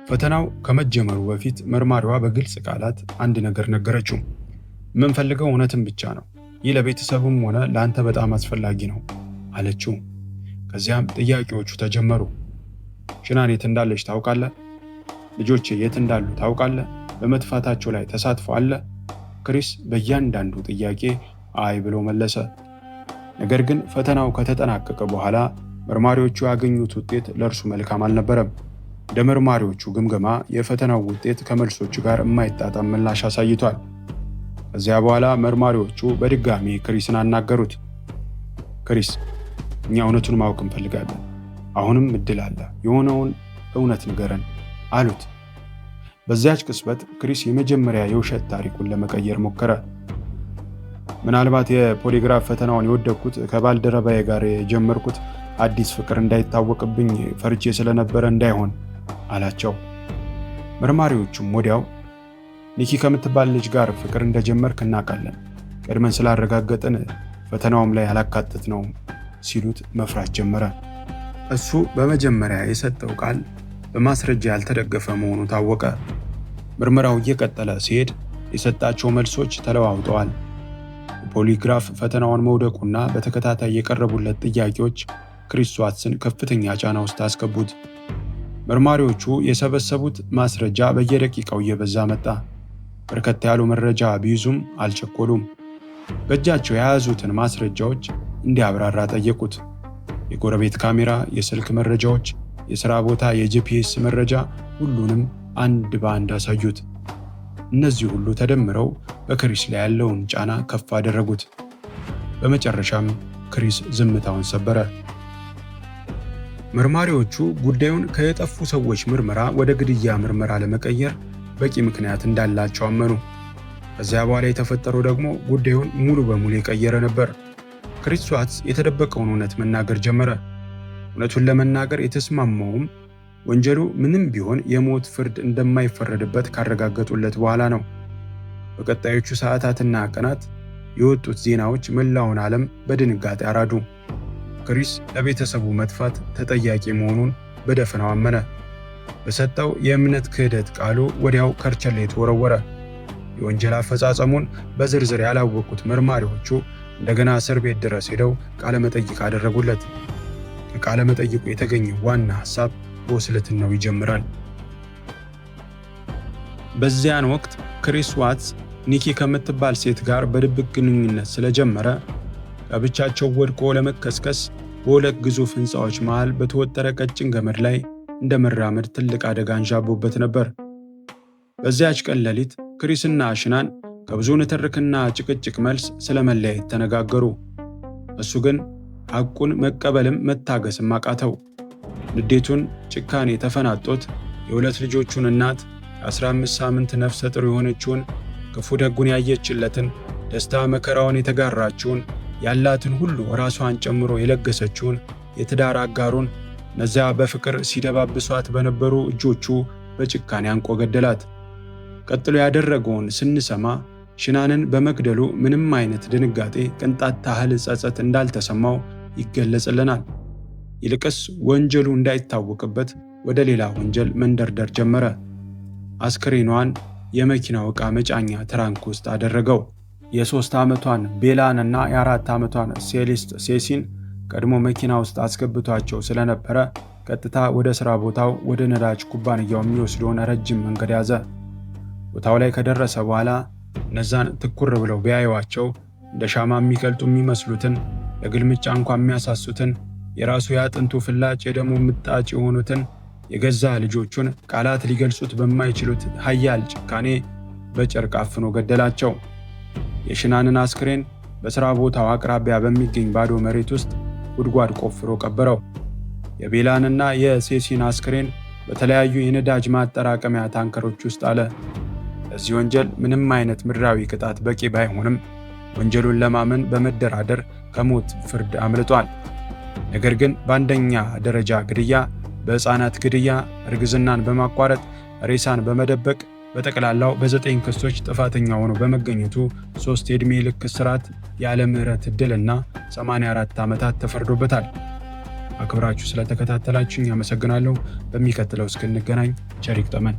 ፈተናው ከመጀመሩ በፊት መርማሪዋ በግልጽ ቃላት አንድ ነገር ነገረችው። የምንፈልገው እውነትን ብቻ ነው። ይህ ለቤተሰቡም ሆነ ለአንተ በጣም አስፈላጊ ነው አለችው። ከዚያም ጥያቄዎቹ ተጀመሩ። ሽናን የት እንዳለች ታውቃለህ? ልጆቼ የት እንዳሉ ታውቃለህ? በመጥፋታቸው ላይ ተሳትፎ አለ? ክሪስ በእያንዳንዱ ጥያቄ አይ ብሎ መለሰ። ነገር ግን ፈተናው ከተጠናቀቀ በኋላ መርማሪዎቹ ያገኙት ውጤት ለእርሱ መልካም አልነበረም። እንደ መርማሪዎቹ ግምገማ የፈተናው ውጤት ከመልሶቹ ጋር የማይጣጣም ምላሽ አሳይቷል። ከዚያ በኋላ መርማሪዎቹ በድጋሚ ክሪስን አናገሩት። ክሪስ፣ እኛ እውነቱን ማወቅ እንፈልጋለን። አሁንም እድል አለ፣ የሆነውን እውነት ንገረን አሉት። በዚያች ቅጽበት ክሪስ የመጀመሪያ የውሸት ታሪኩን ለመቀየር ሞከረ። ምናልባት የፖሊግራፍ ፈተናውን የወደቅኩት ከባልደረባዬ ጋር የጀመርኩት አዲስ ፍቅር እንዳይታወቅብኝ ፈርቼ ስለነበረ እንዳይሆን አላቸው። መርማሪዎቹም ወዲያው ኒኪ ከምትባል ልጅ ጋር ፍቅር እንደጀመርክ እናውቃለን፣ ቀድመን ስላረጋገጥን ፈተናውም ላይ አላካተትነውም ሲሉት መፍራት ጀመረ። እሱ በመጀመሪያ የሰጠው ቃል በማስረጃ ያልተደገፈ መሆኑ ታወቀ። ምርመራው እየቀጠለ ሲሄድ የሰጣቸው መልሶች ተለዋውጠዋል። የፖሊግራፍ ፈተናውን መውደቁና በተከታታይ የቀረቡለት ጥያቄዎች ክሪስ ዋትስን ከፍተኛ ጫና ውስጥ አስገቡት። መርማሪዎቹ የሰበሰቡት ማስረጃ በየደቂቃው እየበዛ መጣ። በርከት ያሉ መረጃ ቢይዙም አልቸኮሉም። በእጃቸው የያዙትን ማስረጃዎች እንዲያብራራ ጠየቁት። የጎረቤት ካሜራ፣ የስልክ መረጃዎች፣ የሥራ ቦታ የጂፒኤስ መረጃ፣ ሁሉንም አንድ በአንድ አሳዩት። እነዚህ ሁሉ ተደምረው በክሪስ ላይ ያለውን ጫና ከፍ አደረጉት። በመጨረሻም ክሪስ ዝምታውን ሰበረ። መርማሪዎቹ ጉዳዩን ከየጠፉ ሰዎች ምርመራ ወደ ግድያ ምርመራ ለመቀየር በቂ ምክንያት እንዳላቸው አመኑ። ከዚያ በኋላ የተፈጠረው ደግሞ ጉዳዩን ሙሉ በሙሉ የቀየረ ነበር። ክሪስ ዋትስ የተደበቀውን እውነት መናገር ጀመረ። እውነቱን ለመናገር የተስማማውም ወንጀሉ ምንም ቢሆን የሞት ፍርድ እንደማይፈረድበት ካረጋገጡለት በኋላ ነው። በቀጣዮቹ ሰዓታትና ቀናት የወጡት ዜናዎች መላውን ዓለም በድንጋጤ አራዱ። ክሪስ ለቤተሰቡ መጥፋት ተጠያቂ መሆኑን በደፈናው አመነ። በሰጠው የእምነት ክህደት ቃሉ ወዲያው ከርቸሌ ተወረወረ። የወንጀል አፈጻጸሙን በዝርዝር ያላወቁት መርማሪዎቹ እንደገና እስር ቤት ድረስ ሄደው ቃለ መጠይቅ አደረጉለት። ከቃለ መጠይቁ የተገኘው ዋና ሐሳብ በውስልትናው ይጀምራል። በዚያን ወቅት ክሪስ ዋትስ ኒኪ ከምትባል ሴት ጋር በድብቅ ግንኙነት ስለጀመረ ጋብቻቸው ወድቆ ለመከስከስ በሁለት ግዙፍ ሕንፃዎች መሃል በተወጠረ ቀጭን ገመድ ላይ እንደ መራመድ ትልቅ አደጋ አንዣቦበት ነበር። በዚያች ቀን ሌሊት ክሪስና ሽናን ከብዙ ንትርክና ጭቅጭቅ መልስ ስለ መለያየት ተነጋገሩ። እሱ ግን ሐቁን መቀበልም መታገስም አቃተው። ንዴቱን ጭካኔ ተፈናጦት የሁለት ልጆቹን እናት የ15 ሳምንት ነፍሰ ጡር የሆነችውን ክፉ ደጉን ያየችለትን ደስታ መከራውን የተጋራችውን ያላትን ሁሉ ራሷን ጨምሮ የለገሰችውን የትዳር አጋሩን እነዚያ በፍቅር ሲደባብሷት በነበሩ እጆቹ በጭካኔ አንቆ ገደላት። ቀጥሎ ያደረገውን ስንሰማ ሽናንን በመግደሉ ምንም አይነት ድንጋጤ፣ ቅንጣት ታህል ጸጸት እንዳልተሰማው ይገለጽልናል። ይልቅስ ወንጀሉ እንዳይታወቅበት ወደ ሌላ ወንጀል መንደርደር ጀመረ። አስክሬኗን የመኪናው ዕቃ መጫኛ ትራንክ ውስጥ አደረገው። የ3 ዓመቷን ቤላን እና የ4 ዓመቷን ሴሊስት ሴሲን ቀድሞ መኪና ውስጥ አስገብቷቸው ስለነበረ ቀጥታ ወደ ሥራ ቦታው ወደ ነዳጅ ኩባንያው የሚወስደውን ረጅም መንገድ ያዘ። ቦታው ላይ ከደረሰ በኋላ እነዛን ትኩር ብለው ቢያዩዋቸው እንደ ሻማ የሚቀልጡ የሚመስሉትን ለግልምጫ እንኳን የሚያሳሱትን የራሱ የአጥንቱ ፍላጭ የደሙ ምጣጭ የሆኑትን የገዛ ልጆቹን ቃላት ሊገልጹት በማይችሉት ኃያል ጭካኔ በጨርቅ አፍኖ ገደላቸው። የሽናንን አስክሬን በሥራ ቦታው አቅራቢያ በሚገኝ ባዶ መሬት ውስጥ ጉድጓድ ቆፍሮ ቀበረው። የቤላንና የሴሲን አስክሬን በተለያዩ የነዳጅ ማጠራቀሚያ ታንከሮች ውስጥ አለ። ለዚህ ወንጀል ምንም አይነት ምድራዊ ቅጣት በቂ ባይሆንም ወንጀሉን ለማመን በመደራደር ከሞት ፍርድ አምልጧል። ነገር ግን በአንደኛ ደረጃ ግድያ፣ በሕፃናት ግድያ፣ እርግዝናን በማቋረጥ ሬሳን በመደበቅ በጠቅላላው በ9 ክሶች ጥፋተኛ ሆኖ በመገኘቱ 3 የዕድሜ ልክ እስራት፣ ያለ ምህረት ዕድልና 84 ዓመታት ተፈርዶበታል። አክብራችሁ ስለተከታተላችሁኝ አመሰግናለሁ። በሚቀጥለው እስክንገናኝ ቸር ይግጠመን።